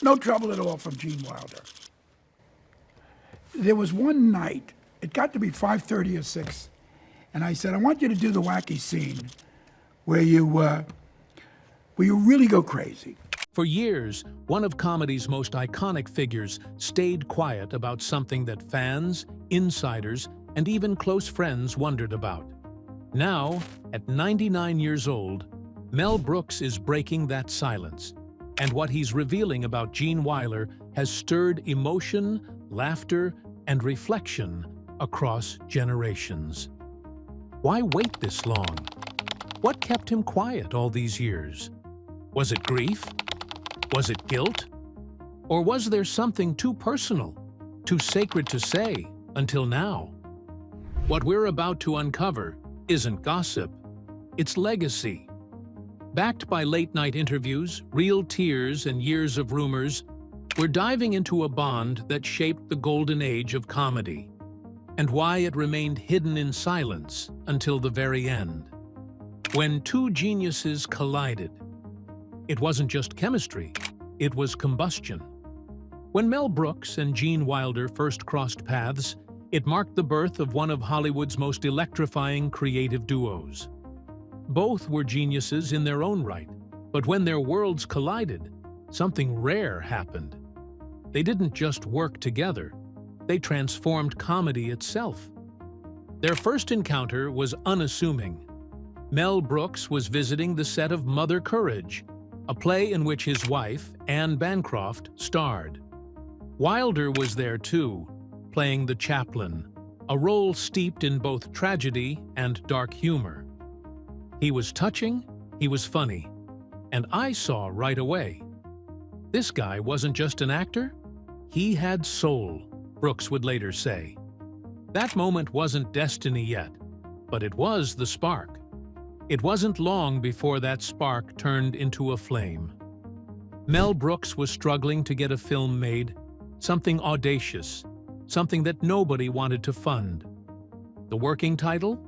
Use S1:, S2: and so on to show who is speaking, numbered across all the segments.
S1: No trouble at all from Gene Wilder. There was one night, it got to be 5:30 or 6, and I said, I want you to do the wacky scene where you really go crazy.
S2: For years, one of comedy's most iconic figures stayed quiet about something that fans, insiders, and even close friends wondered about. Now, at 99 years old, Mel Brooks is breaking that silence, and what he's revealing about Gene Wiler has stirred emotion, laughter, and reflection across generations. Why wait this long? What kept him quiet all these years? Was it grief? Was it guilt? Or was there something too personal, too sacred to say until now? What we're about to uncover isn't gossip, it's legacy. Backed by late-night interviews, real tears, and years of rumors, we're diving into a bond that shaped the golden age of comedy, and why it remained hidden in silence until the very end. When two geniuses collided, it wasn't just chemistry, it was combustion. When Mel Brooks and Gene Wilder first crossed paths, it marked the birth of one of Hollywood's most electrifying creative duos. Both were geniuses in their own right, but when their worlds collided, something rare happened. They didn't just work together, they transformed comedy itself. Their first encounter was unassuming. Mel Brooks was visiting the set of Mother Courage, a play in which his wife, Anne Bancroft, starred. Wilder was there too, playing the chaplain, a role steeped in both tragedy and dark humor. He was touching, he was funny, and I saw right away. This guy wasn't just an actor, he had soul, Brooks would later say. That moment wasn't destiny yet, but it was the spark. It wasn't long before that spark turned into a flame. Mel Brooks was struggling to get a film made, something audacious, something that nobody wanted to fund. The working title?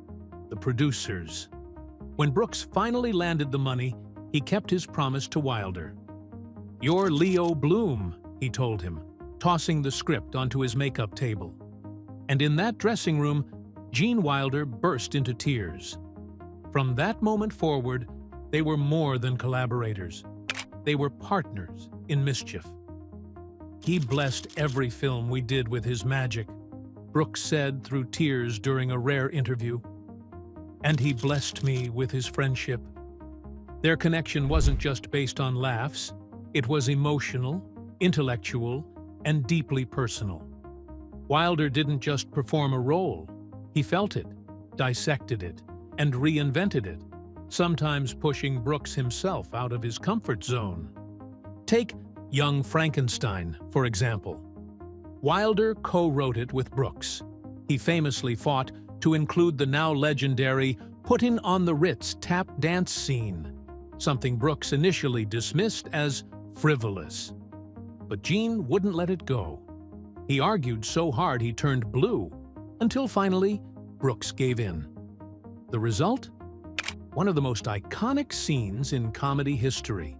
S2: The Producers. When Brooks finally landed the money, he kept his promise to Wilder. "You're Leo Bloom," he told him, tossing the script onto his makeup table. And in that dressing room, Gene Wilder burst into tears. From that moment forward, they were more than collaborators. They were partners in mischief. "He blessed every film we did with his magic," Brooks said through tears during a rare interview. "And he blessed me with his friendship." Their connection wasn't just based on laughs, it was emotional, intellectual, and deeply personal. Wilder didn't just perform a role, he felt it, dissected it, and reinvented it, sometimes pushing Brooks himself out of his comfort zone. Take Young Frankenstein, for example. Wilder co-wrote it with Brooks. He famously fought to include the now legendary "Puttin' on the Ritz" tap dance scene, something Brooks initially dismissed as frivolous. But Gene wouldn't let it go. He argued so hard he turned blue, until finally Brooks gave in. The result? One of the most iconic scenes in comedy history.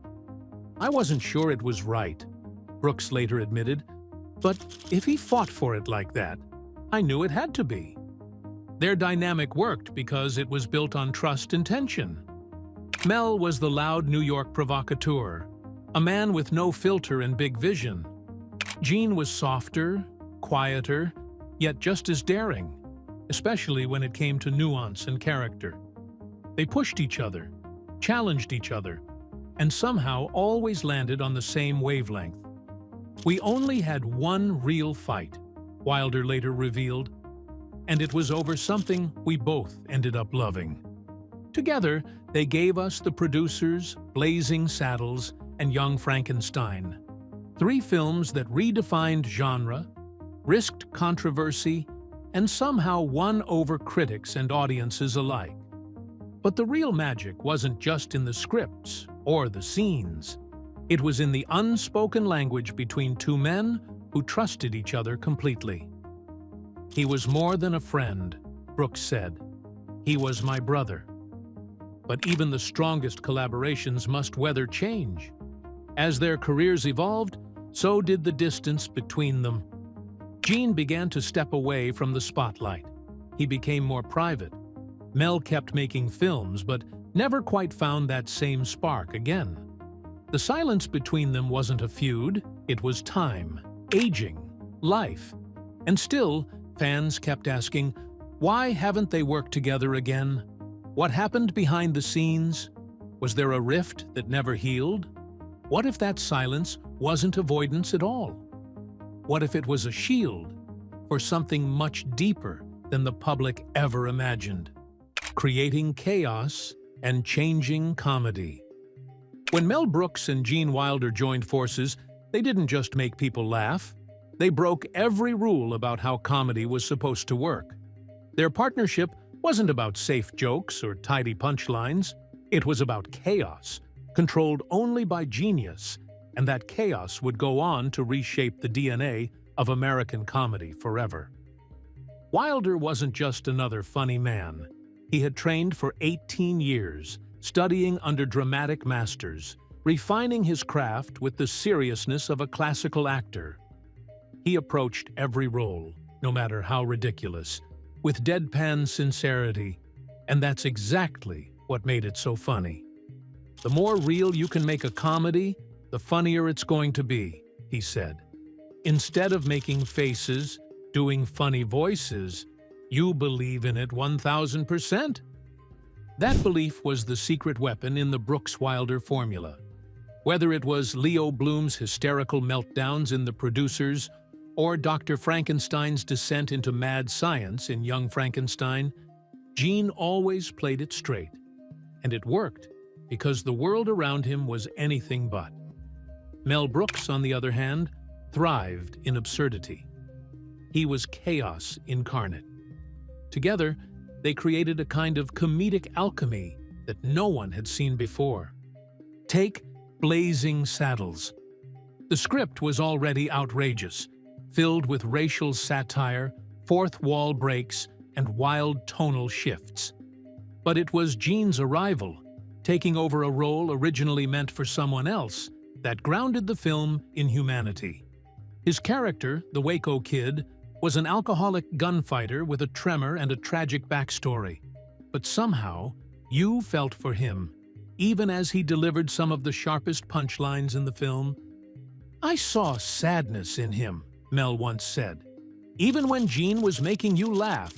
S2: "I wasn't sure it was right," Brooks later admitted, "but if he fought for it like that, I knew it had to be." Their dynamic worked because it was built on trust and tension. Mel was the loud New York provocateur, a man with no filter and big vision. Gene was softer, quieter, yet just as daring, especially when it came to nuance and character. They pushed each other, challenged each other, and somehow always landed on the same wavelength. "We only had one real fight," Wilder later revealed, "and it was over something we both ended up loving." Together, they gave us The Producers, Blazing Saddles, and Young Frankenstein. Three films that redefined genre, risked controversy, and somehow won over critics and audiences alike. But the real magic wasn't just in the scripts or the scenes. It was in the unspoken language between two men who trusted each other completely. "He was more than a friend," Brooks said. "He was my brother." But even the strongest collaborations must weather change. As their careers evolved, so did the distance between them. Gene began to step away from the spotlight. He became more private. Mel kept making films, but never quite found that same spark again. The silence between them wasn't a feud, it was time, aging, life. And still, fans kept asking, why haven't they worked together again? What happened behind the scenes? Was there a rift that never healed? What if that silence wasn't avoidance at all? What if it was a shield for something much deeper than the public ever imagined? Creating chaos and changing comedy. When Mel Brooks and Gene Wiler joined forces, they didn't just make people laugh. They broke every rule about how comedy was supposed to work. Their partnership wasn't about safe jokes or tidy punchlines. It was about chaos, controlled only by genius, and that chaos would go on to reshape the DNA of American comedy forever. Wilder wasn't just another funny man. He had trained for 18 years, studying under dramatic masters, refining his craft with the seriousness of a classical actor. He approached every role, no matter how ridiculous, with deadpan sincerity, and that's exactly what made it so funny. The more real you can make a comedy, the funnier it's going to be, he said. Instead of making faces, doing funny voices, you believe in it 1,000%. That belief was the secret weapon in the Brooks-Wilder formula. Whether it was Leo Bloom's hysterical meltdowns in The Producers or Dr. Frankenstein's descent into mad science in Young Frankenstein, Gene always played it straight. And it worked, because the world around him was anything but. Mel Brooks, on the other hand, thrived in absurdity. He was chaos incarnate. Together, they created a kind of comedic alchemy that no one had seen before. Take Blazing Saddles. The script was already outrageous, filled with racial satire, fourth wall breaks, and wild tonal shifts. But it was Gene's arrival, taking over a role originally meant for someone else, that grounded the film in humanity. His character, the Waco Kid, was an alcoholic gunfighter with a tremor and a tragic backstory. But somehow, you felt for him, even as he delivered some of the sharpest punchlines in the film. "I saw sadness in him," Mel once said. "Even when Gene was making you laugh,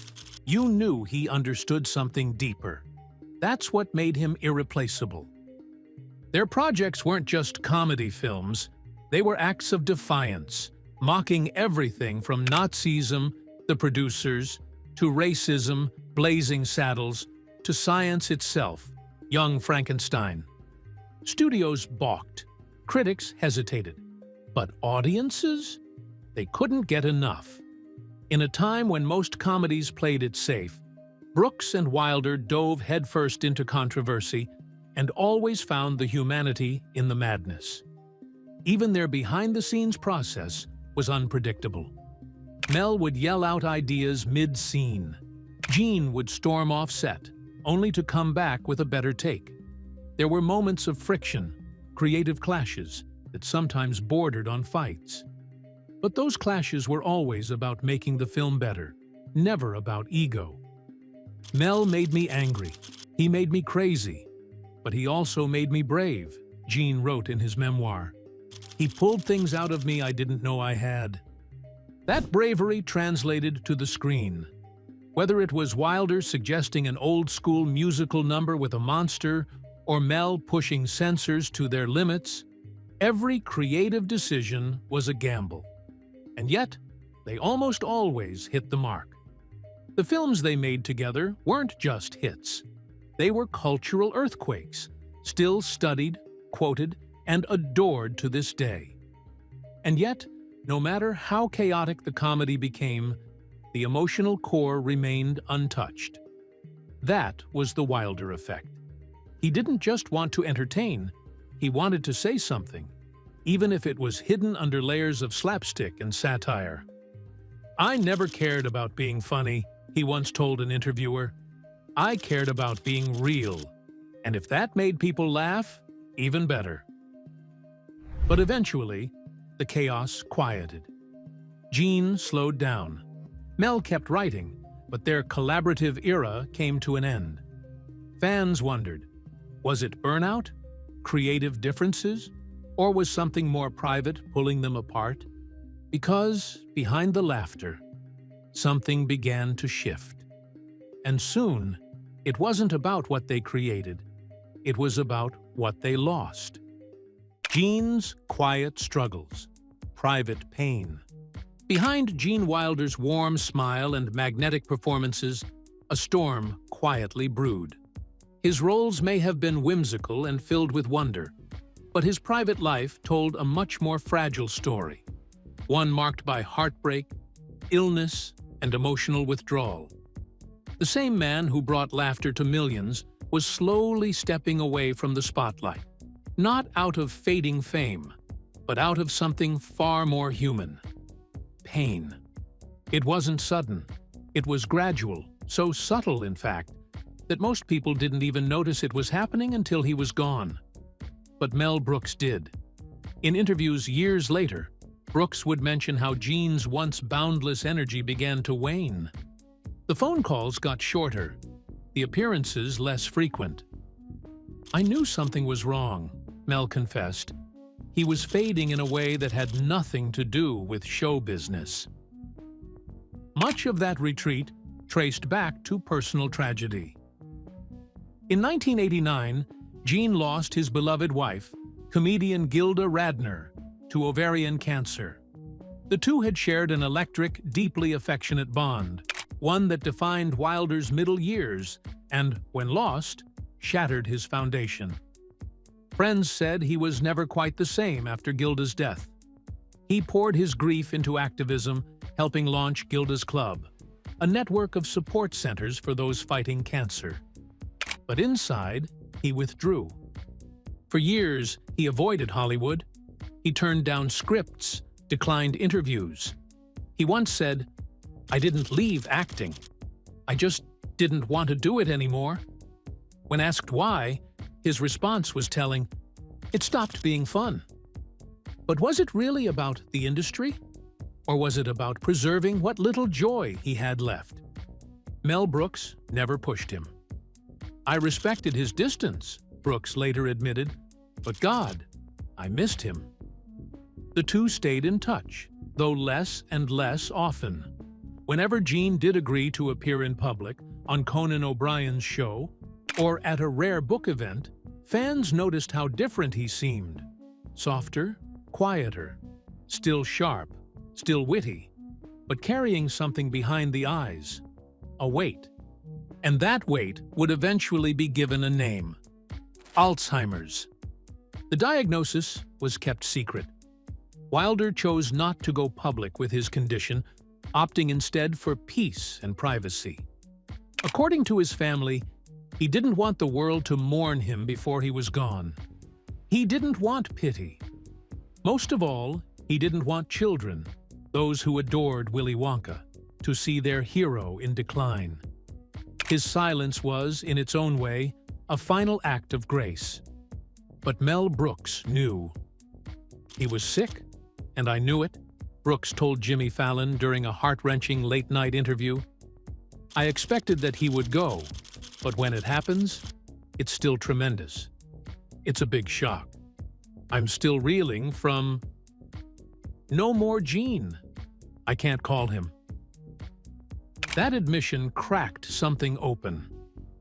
S2: you knew he understood something deeper. That's what made him irreplaceable." Their projects weren't just comedy films, they were acts of defiance, mocking everything from Nazism, The Producers, to racism, Blazing Saddles, to science itself, Young Frankenstein. Studios balked, critics hesitated, but audiences? They couldn't get enough. In a time when most comedies played it safe, Brooks and Wilder dove headfirst into controversy and always found the humanity in the madness. Even their behind-the-scenes process was unpredictable. Mel would yell out ideas mid-scene. Gene would storm off set, only to come back with a better take. There were moments of friction, creative clashes that sometimes bordered on fights. But those clashes were always about making the film better, never about ego. Mel made me angry. He made me crazy. But he also made me brave, Gene wrote in his memoir. He pulled things out of me I didn't know I had. That bravery translated to the screen. Whether it was Wilder suggesting an old-school musical number with a monster, or Mel pushing censors to their limits, every creative decision was a gamble. And yet, they almost always hit the mark. The films they made together weren't just hits. They were cultural earthquakes, still studied, quoted, and adored to this day. And yet, no matter how chaotic the comedy became, the emotional core remained untouched. That was the Wilder effect. He didn't just want to entertain, he wanted to say something, even if it was hidden under layers of slapstick and satire. "I never cared about being funny," he once told an interviewer. "I cared about being real, and if that made people laugh, even better." But eventually, the chaos quieted. Gene slowed down. Mel kept writing, but their collaborative era came to an end. Fans wondered, was it burnout, creative differences, or was something more private pulling them apart? Because, behind the laughter, something began to shift. And soon, it wasn't about what they created. It was about what they lost. Gene's quiet struggles, private pain. Behind Gene Wilder's warm smile and magnetic performances, a storm quietly brewed. His roles may have been whimsical and filled with wonder, but his private life told a much more fragile story, one marked by heartbreak, illness, and emotional withdrawal. The same man who brought laughter to millions was slowly stepping away from the spotlight, not out of fading fame, but out of something far more human: pain. It wasn't sudden. It was gradual, so subtle, in fact, that most people didn't even notice it was happening until he was gone. But Mel Brooks did. In interviews years later, Brooks would mention how Gene's once boundless energy began to wane. The phone calls got shorter, the appearances less frequent. "I knew something was wrong," Mel confessed. He was fading in a way that had nothing to do with show business. Much of that retreat traced back to personal tragedy. In 1989, Gene lost his beloved wife, comedian Gilda Radner, to ovarian cancer. The two had shared an electric, deeply affectionate bond, one that defined Wilder's middle years and, when lost, shattered his foundation. Friends said he was never quite the same after Gilda's death. He poured his grief into activism, helping launch Gilda's Club, a network of support centers for those fighting cancer. But inside, he withdrew. For years, he avoided Hollywood. He turned down scripts, declined interviews. He once said, "I didn't leave acting. I just didn't want to do it anymore." When asked why, his response was telling, "It stopped being fun." But was it really about the industry? Or was it about preserving what little joy he had left? Mel Brooks never pushed him. "I respected his distance," Brooks later admitted, "but God, I missed him." The two stayed in touch, though less and less often. Whenever Gene did agree to appear in public, on Conan O'Brien's show, or at a rare book event, fans noticed how different he seemed. Softer, quieter, still sharp, still witty, but carrying something behind the eyes, a weight. And that weight would eventually be given a name: Alzheimer's. The diagnosis was kept secret. Wilder chose not to go public with his condition, opting instead for peace and privacy. According to his family, he didn't want the world to mourn him before he was gone. He didn't want pity. Most of all, he didn't want children, those who adored Willy Wonka, to see their hero in decline. His silence was, in its own way, a final act of grace. But Mel Brooks knew. "He was sick, and I knew it," Brooks told Jimmy Fallon during a heart-wrenching late-night interview. "I expected that he would go, but when it happens, it's still tremendous. It's a big shock. I'm still reeling from... no more Gene. I can't call him." That admission cracked something open.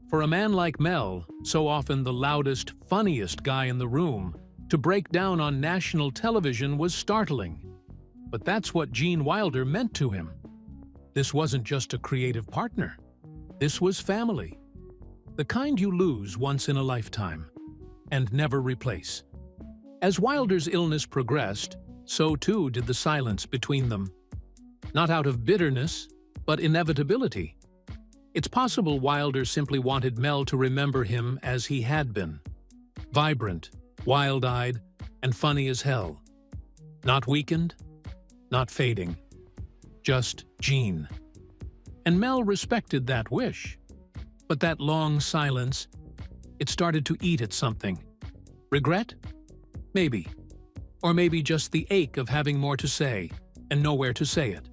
S2: For a man like Mel, so often the loudest, funniest guy in the room, to break down on national television was startling. But that's what Gene Wilder meant to him. This wasn't just a creative partner. This was family. The kind you lose once in a lifetime, and never replace. As Wilder's illness progressed, so too did the silence between them. Not out of bitterness, but inevitability. It's possible Wilder simply wanted Mel to remember him as he had been. Vibrant, wild-eyed, and funny as hell. Not weakened, not fading. Just Gene. And Mel respected that wish. But that long silence, it started to eat at something. Regret? Maybe. Or maybe just the ache of having more to say and nowhere to say it.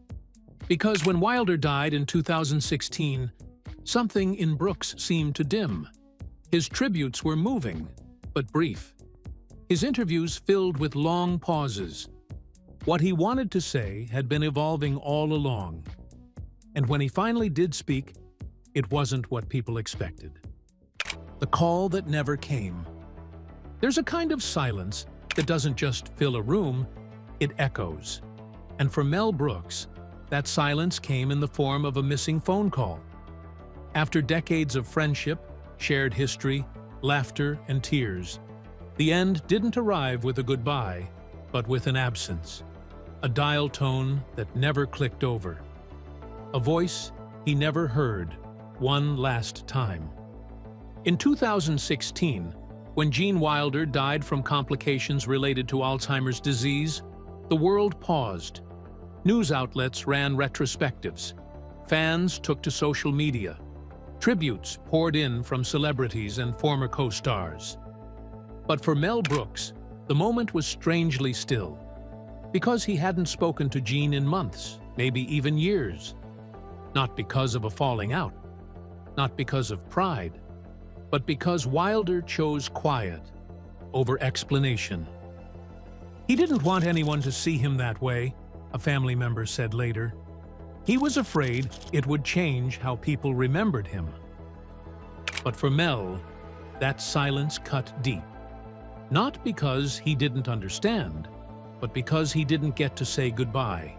S2: Because when Wilder died in 2016, something in Brooks seemed to dim. His tributes were moving, but brief. His interviews filled with long pauses. What he wanted to say had been evolving all along. And when he finally did speak, it wasn't what people expected. The call that never came. There's a kind of silence that doesn't just fill a room, it echoes. And for Mel Brooks, that silence came in the form of a missing phone call. After decades of friendship, shared history, laughter, and tears, the end didn't arrive with a goodbye, but with an absence. A dial tone that never clicked over. A voice he never heard one last time. In 2016, when Gene Wiler died from complications related to Alzheimer's disease, the world paused. News outlets ran retrospectives. Fans took to social media. Tributes poured in from celebrities and former co-stars. But for Mel Brooks, the moment was strangely still. Because he hadn't spoken to Gene in months, maybe even years. Not because of a falling out. Not because of pride. But because Wilder chose quiet over explanation. He didn't want anyone to see him that way, a family member said later. He was afraid it would change how people remembered him. But for Mel, that silence cut deep. Not because he didn't understand, but because he didn't get to say goodbye.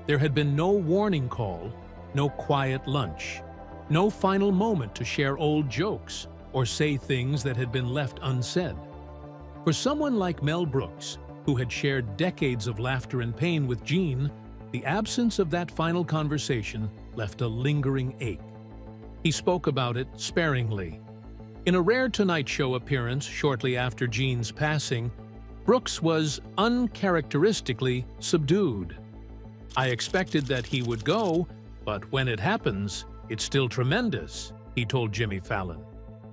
S2: There had been no warning call, no quiet lunch, no final moment to share old jokes or say things that had been left unsaid. For someone like Mel Brooks, who had shared decades of laughter and pain with Gene, the absence of that final conversation left a lingering ache. He spoke about it sparingly. In a rare Tonight Show appearance shortly after Gene's passing, Brooks was uncharacteristically subdued. "I expected that he would go, but when it happens, it's still tremendous," he told Jimmy Fallon.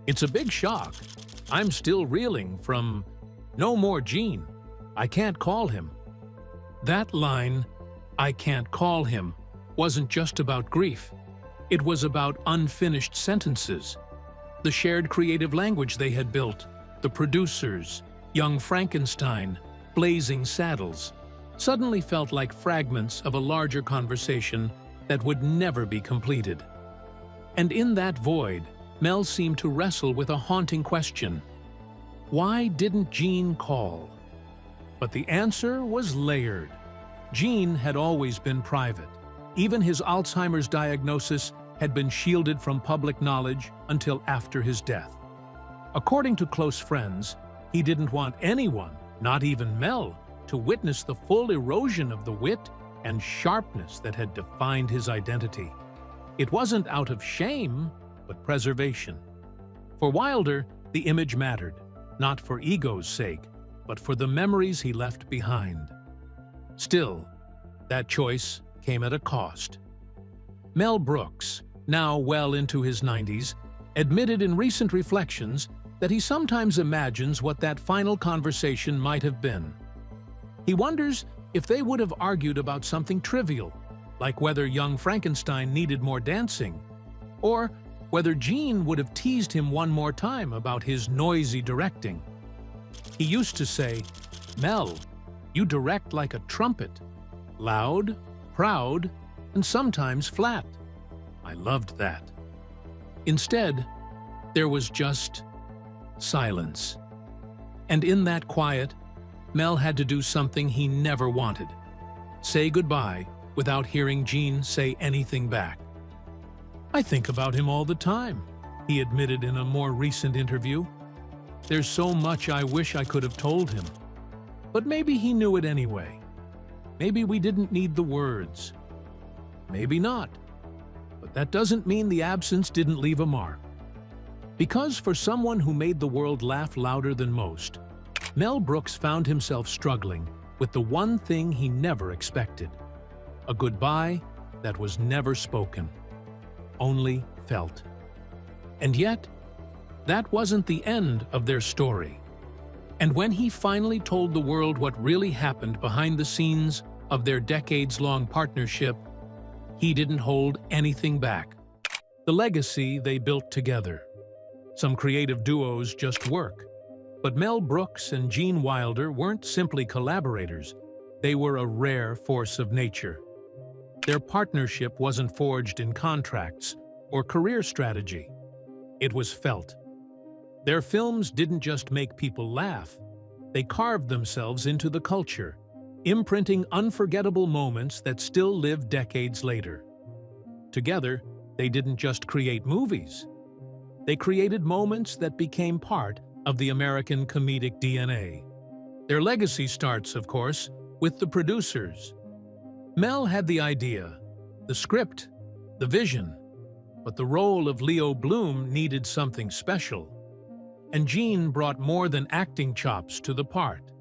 S2: "It's a big shock. I'm still reeling from, 'No more Gene. I can't call him.'" That line, "I can't call him," wasn't just about grief. It was about unfinished sentences. The shared creative language they had built, the producers, Young Frankenstein, Blazing Saddles, suddenly felt like fragments of a larger conversation that would never be completed. And in that void, Mel seemed to wrestle with a haunting question. Why didn't Gene call? But the answer was layered. Gene had always been private. Even his Alzheimer's diagnosis had been shielded from public knowledge until after his death. According to close friends, he didn't want anyone, not even Mel, to witness the full erosion of the wit and sharpness that had defined his identity. It wasn't out of shame, but preservation. For Wilder, the image mattered, not for ego's sake, but for the memories he left behind. Still, that choice came at a cost. Mel Brooks, now well into his 90s, admitted in recent reflections that he sometimes imagines what that final conversation might have been. He wonders if they would have argued about something trivial, like whether Young Frankenstein needed more dancing, or whether Gene would have teased him one more time about his noisy directing. He used to say, "Mel, you direct like a trumpet, loud, proud, and sometimes flat." I loved that. Instead, there was just silence. And in that quiet, Mel had to do something he never wanted: say goodbye without hearing Gene say anything back. "I think about him all the time," he admitted in a more recent interview. "There's so much I wish I could have told him. But maybe he knew it anyway. Maybe we didn't need the words. Maybe not. But that doesn't mean the absence didn't leave a mark." Because for someone who made the world laugh louder than most, Mel Brooks found himself struggling with the one thing he never expected: a goodbye that was never spoken, only felt. And yet, that wasn't the end of their story. And when he finally told the world what really happened behind the scenes of their decades-long partnership, he didn't hold anything back. The legacy they built together. Some creative duos just work. But Mel Brooks and Gene Wiler weren't simply collaborators. They were a rare force of nature. Their partnership wasn't forged in contracts or career strategy. It was felt. Their films didn't just make people laugh. They carved themselves into the culture, imprinting unforgettable moments that still live decades later. Together, they didn't just create movies. They created moments that became part of the American comedic DNA. Their legacy starts, of course, with the producers. Mel had the idea, the script, the vision, but the role of Leo Bloom needed something special. And Gene brought more than acting chops to the part.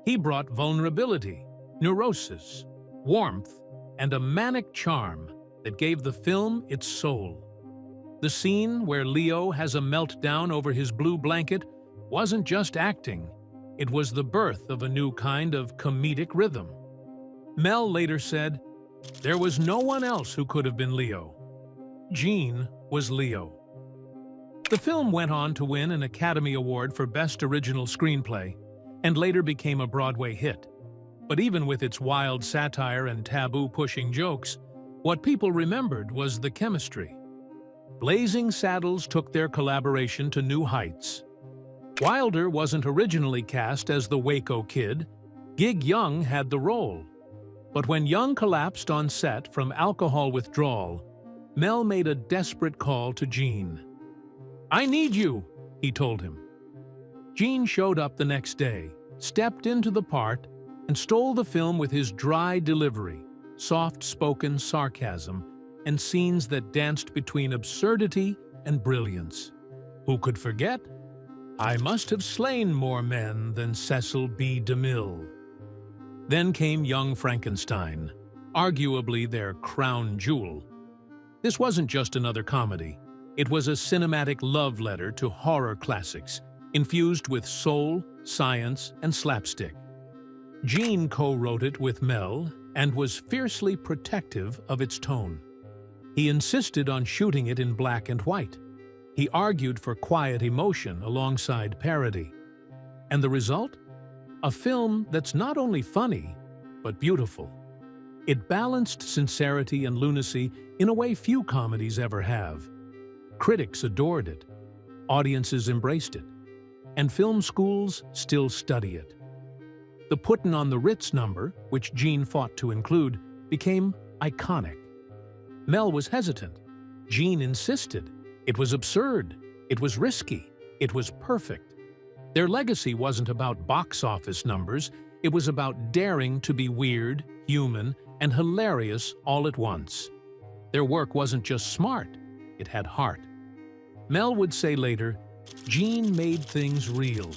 S2: He brought vulnerability, neurosis, warmth, and a manic charm that gave the film its soul. The scene where Leo has a meltdown over his blue blanket wasn't just acting, it was the birth of a new kind of comedic rhythm. Mel later said, "There was no one else who could have been Leo. Gene was Leo." The film went on to win an Academy Award for Best Original Screenplay and later became a Broadway hit. But even with its wild satire and taboo-pushing jokes, what people remembered was the chemistry. Blazing Saddles took their collaboration to new heights. Wilder wasn't originally cast as the Waco Kid. Gig Young had the role. But when Young collapsed on set from alcohol withdrawal, Mel made a desperate call to Gene. "I need you," he told him. Gene showed up the next day, stepped into the part, and stole the film with his dry delivery, soft-spoken sarcasm, and scenes that danced between absurdity and brilliance. Who could forget? "I must have slain more men than Cecil B. DeMille." Then came Young Frankenstein, arguably their crown jewel. This wasn't just another comedy. It was a cinematic love letter to horror classics, infused with soul, science, and slapstick. Gene co-wrote it with Mel and was fiercely protective of its tone. He insisted on shooting it in black and white. He argued for quiet emotion alongside parody. And the result? A film that's not only funny, but beautiful. It balanced sincerity and lunacy in a way few comedies ever have. Critics adored it, audiences embraced it, and film schools still study it. The Puttin' on the Ritz number, which Gene fought to include, became iconic. Mel was hesitant. Gene insisted. It was absurd. It was risky. It was perfect. Their legacy wasn't about box office numbers. It was about daring to be weird, human, and hilarious all at once. Their work wasn't just smart. It had heart. Mel would say later, "Gene made things real.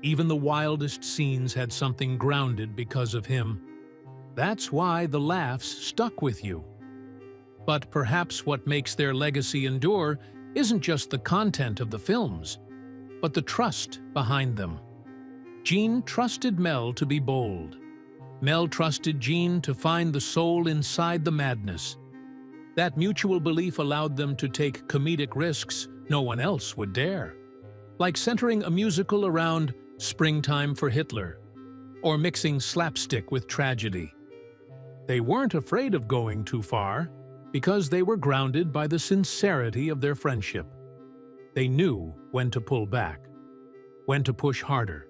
S2: Even the wildest scenes had something grounded because of him. That's why the laughs stuck with you." But perhaps what makes their legacy endure isn't just the content of the films, but the trust behind them. Gene trusted Mel to be bold. Mel trusted Gene to find the soul inside the madness. That mutual belief allowed them to take comedic risks no one else would dare, like centering a musical around Springtime for Hitler, or mixing slapstick with tragedy. They weren't afraid of going too far, because they were grounded by the sincerity of their friendship. They knew when to pull back, when to push harder,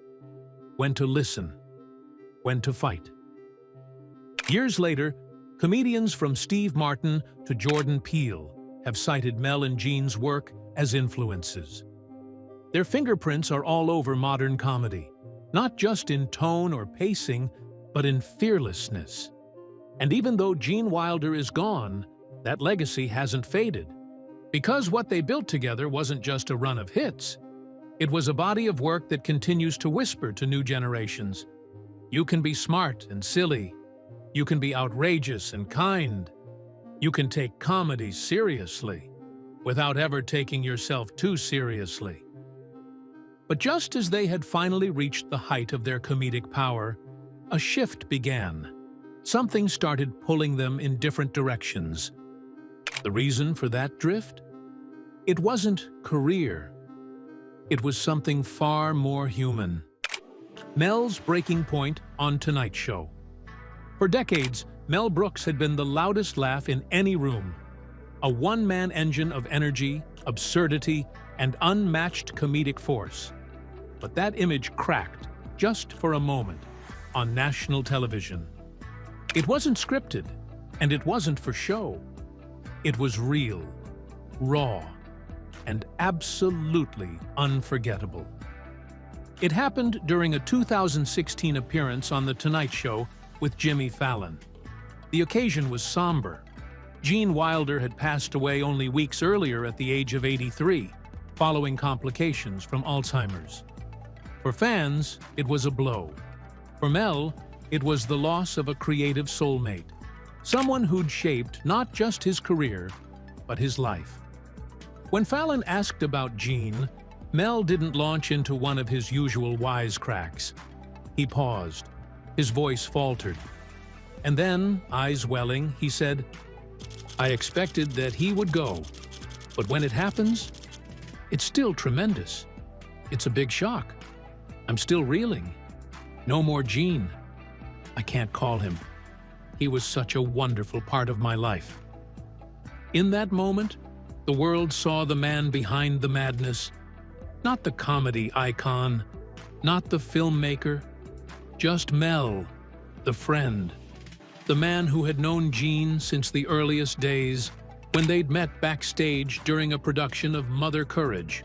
S2: when to listen, when to fight. Years later, comedians from Steve Martin to Jordan Peele have cited Mel and Gene's work as influences. Their fingerprints are all over modern comedy, not just in tone or pacing, but in fearlessness. And even though Gene Wilder is gone, that legacy hasn't faded. Because what they built together wasn't just a run of hits. It was a body of work that continues to whisper to new generations. You can be smart and silly. You can be outrageous and kind. You can take comedy seriously, without ever taking yourself too seriously. But just as they had finally reached the height of their comedic power, a shift began. Something started pulling them in different directions. The reason for that drift? It wasn't career. It was something far more human. Mel's breaking point on Tonight Show. For decades, Mel Brooks had been the loudest laugh in any room. A one-man engine of energy, absurdity, and unmatched comedic force. But that image cracked, just for a moment, on national television. It wasn't scripted, and it wasn't for show. It was real, raw, and absolutely unforgettable. It happened during a 2016 appearance on The Tonight Show with Jimmy Fallon. The occasion was somber. Gene Wiler had passed away only weeks earlier at the age of 83, following complications from Alzheimer's. For fans, it was a blow. For Mel, it was the loss of a creative soulmate, someone who'd shaped not just his career, but his life. When Fallon asked about Gene, Mel didn't launch into one of his usual wisecracks. He paused, his voice faltered. And then, eyes welling, he said, "I expected that he would go, but when it happens, it's still tremendous. It's a big shock. I'm still reeling. No more Gene. I can't call him. He was such a wonderful part of my life." In that moment, the world saw the man behind the madness, not the comedy icon, not the filmmaker, just Mel, the friend, the man who had known Gene since the earliest days when they'd met backstage during a production of Mother Courage.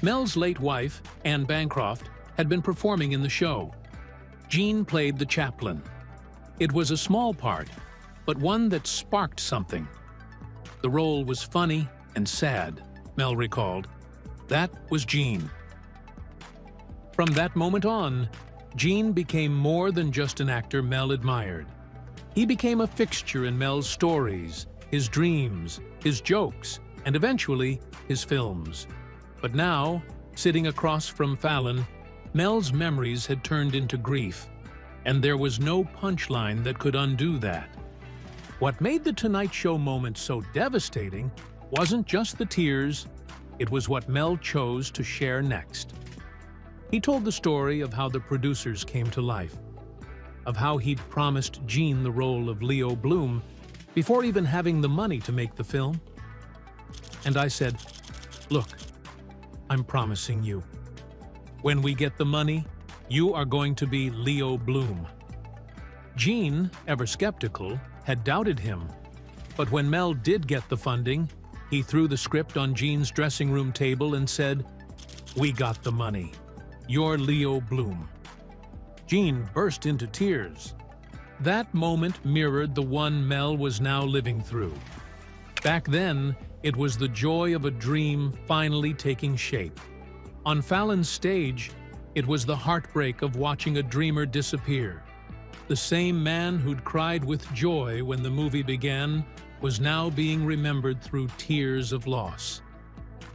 S2: Mel's late wife, Anne Bancroft, had been performing in the show. Gene played the chaplain. It was a small part, but one that sparked something. The role was funny and sad, Mel recalled. That was Gene. From that moment on, Gene became more than just an actor Mel admired. He became a fixture in Mel's stories, his dreams, his jokes, and eventually, his films. But now, sitting across from Fallon, Mel's memories had turned into grief, and there was no punchline that could undo that. What made the Tonight Show moment so devastating wasn't just the tears, it was what Mel chose to share next. He told the story of how the producers came to life, of how he'd promised Gene the role of Leo Bloom before even having the money to make the film. And I said, "Look, I'm promising you. When we get the money, you are going to be Leo Bloom." Gene, ever skeptical, had doubted him. But when Mel did get the funding, he threw the script on Gene's dressing room table and said, "We got the money. You're Leo Bloom." Gene burst into tears. That moment mirrored the one Mel was now living through. Back then, it was the joy of a dream finally taking shape. On Fallon's stage, it was the heartbreak of watching a dreamer disappear. The same man who'd cried with joy when the movie began was now being remembered through tears of loss.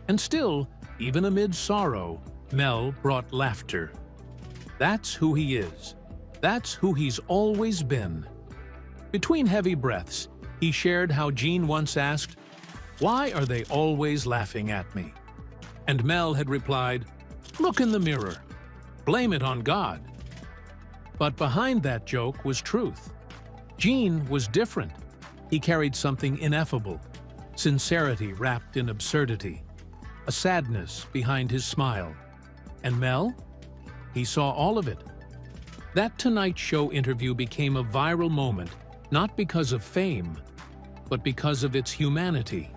S2: And still, even amid sorrow, Mel brought laughter. That's who he is. That's who he's always been. Between heavy breaths, he shared how Gene once asked, "Why are they always laughing at me?" And Mel had replied, "Look in the mirror. Blame it on God." But behind that joke was truth. Gene was different. He carried something ineffable, sincerity wrapped in absurdity, a sadness behind his smile. And Mel? He saw all of it. That Tonight Show interview became a viral moment, not because of fame, but because of its humanity.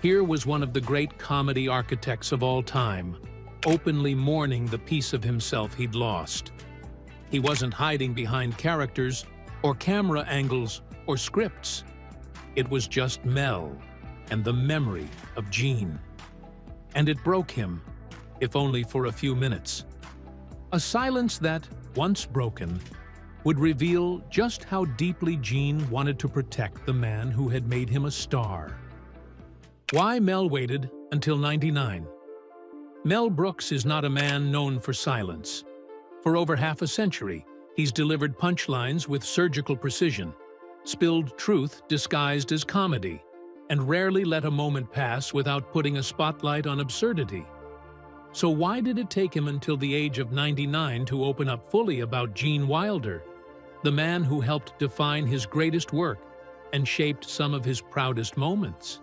S2: Here was one of the great comedy architects of all time, openly mourning the piece of himself he'd lost. He wasn't hiding behind characters, or camera angles, or scripts. It was just Mel and the memory of Gene. And it broke him, if only for a few minutes. A silence that, once broken, would reveal just how deeply Gene wanted to protect the man who had made him a star. Why Mel waited until 99? Mel Brooks is not a man known for silence. For over half a century, he's delivered punchlines with surgical precision, spilled truth disguised as comedy, and rarely let a moment pass without putting a spotlight on absurdity. So why did it take him until the age of 99 to open up fully about Gene Wiler, the man who helped define his greatest work and shaped some of his proudest moments?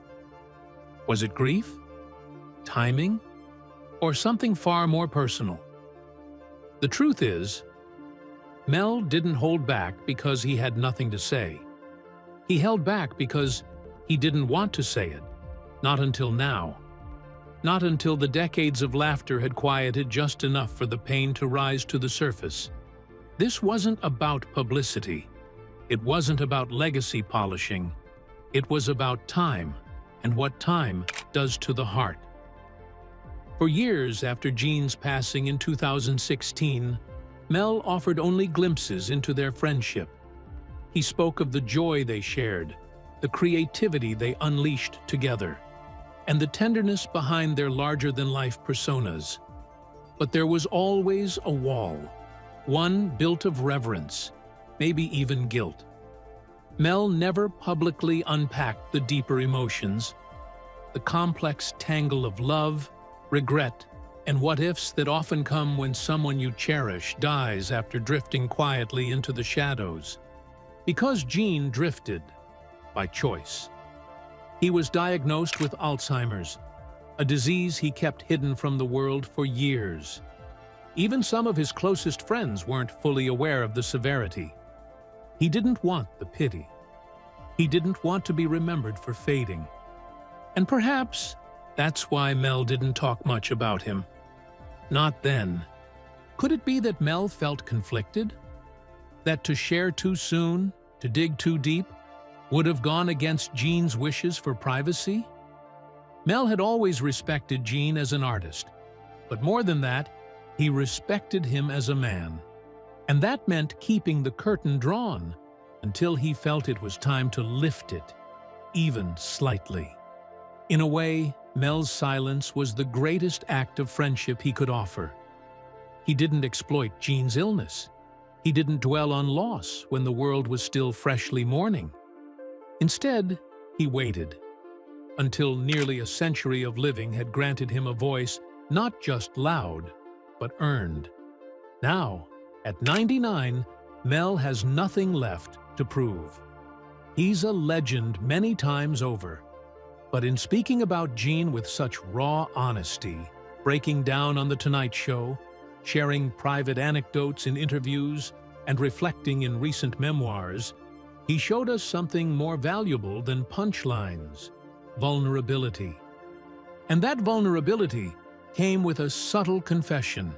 S2: Was it grief? Timing? Or something far more personal? The truth is, Mel didn't hold back because he had nothing to say. He held back because he didn't want to say it. Not until now. Not until the decades of laughter had quieted just enough for the pain to rise to the surface. This wasn't about publicity. It wasn't about legacy polishing. It was about time, and what time does to the heart. For years after Gene's passing in 2016, Mel offered only glimpses into their friendship. He spoke of the joy they shared, the creativity they unleashed together, and the tenderness behind their larger-than-life personas. But there was always a wall, one built of reverence, maybe even guilt. Mel never publicly unpacked the deeper emotions, the complex tangle of love, regret, and what-ifs that often come when someone you cherish dies after drifting quietly into the shadows. Because Gene drifted by choice. He was diagnosed with Alzheimer's, a disease he kept hidden from the world for years. Even some of his closest friends weren't fully aware of the severity. He didn't want the pity. He didn't want to be remembered for fading. And perhaps that's why Mel didn't talk much about him. Not then. Could it be that Mel felt conflicted? That to share too soon, to dig too deep, would have gone against Gene's wishes for privacy? Mel had always respected Gene as an artist, but more than that, he respected him as a man. And that meant keeping the curtain drawn until he felt it was time to lift it, even slightly. In a way, Mel's silence was the greatest act of friendship he could offer. He didn't exploit Gene's illness. He didn't dwell on loss when the world was still freshly mourning. Instead, he waited until nearly a century of living had granted him a voice not just loud, but earned. Now, at 99, Mel has nothing left to prove. He's a legend many times over. But in speaking about Gene with such raw honesty, breaking down on The Tonight Show, sharing private anecdotes in interviews, and reflecting in recent memoirs, he showed us something more valuable than punchlines: vulnerability. And that vulnerability came with a subtle confession.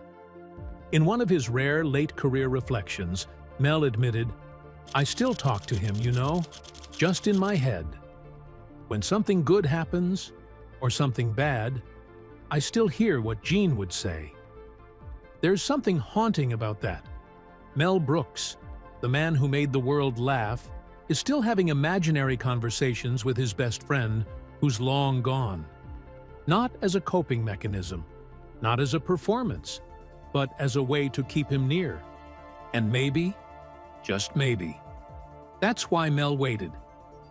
S2: In one of his rare late-career reflections, Mel admitted, "I still talk to him, you know, just in my head. When something good happens, or something bad, I still hear what Gene would say." There's something haunting about that. Mel Brooks, the man who made the world laugh, is still having imaginary conversations with his best friend who's long gone. Not as a coping mechanism, not as a performance, but as a way to keep him near. And maybe, just maybe, that's why Mel waited.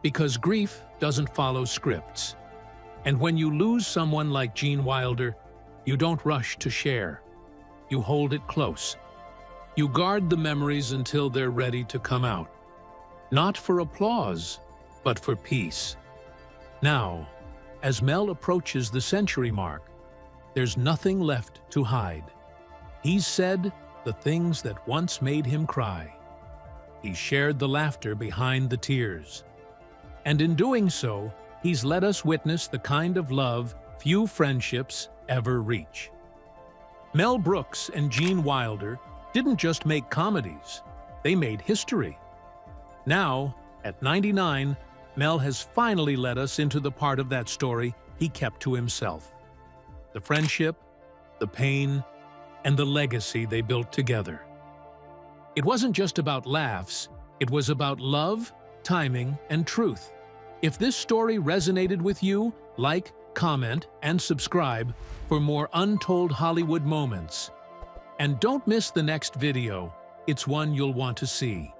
S2: Because grief doesn't follow scripts. And when you lose someone like Gene Wiler, you don't rush to share. You hold it close. You guard the memories until they're ready to come out. Not for applause, but for peace. Now, as Mel approaches the century mark, there's nothing left to hide. He's said the things that once made him cry. He's shared the laughter behind the tears. And in doing so, he's let us witness the kind of love few friendships ever reach. Mel Brooks and Gene Wiler didn't just make comedies, they made history. Now, at 99, Mel has finally let us into the part of that story he kept to himself. The friendship, the pain, and the legacy they built together. It wasn't just about laughs, it was about love, timing, and truth. If this story resonated with you, like, comment, and subscribe for more untold Hollywood moments. And don't miss the next video. It's one you'll want to see.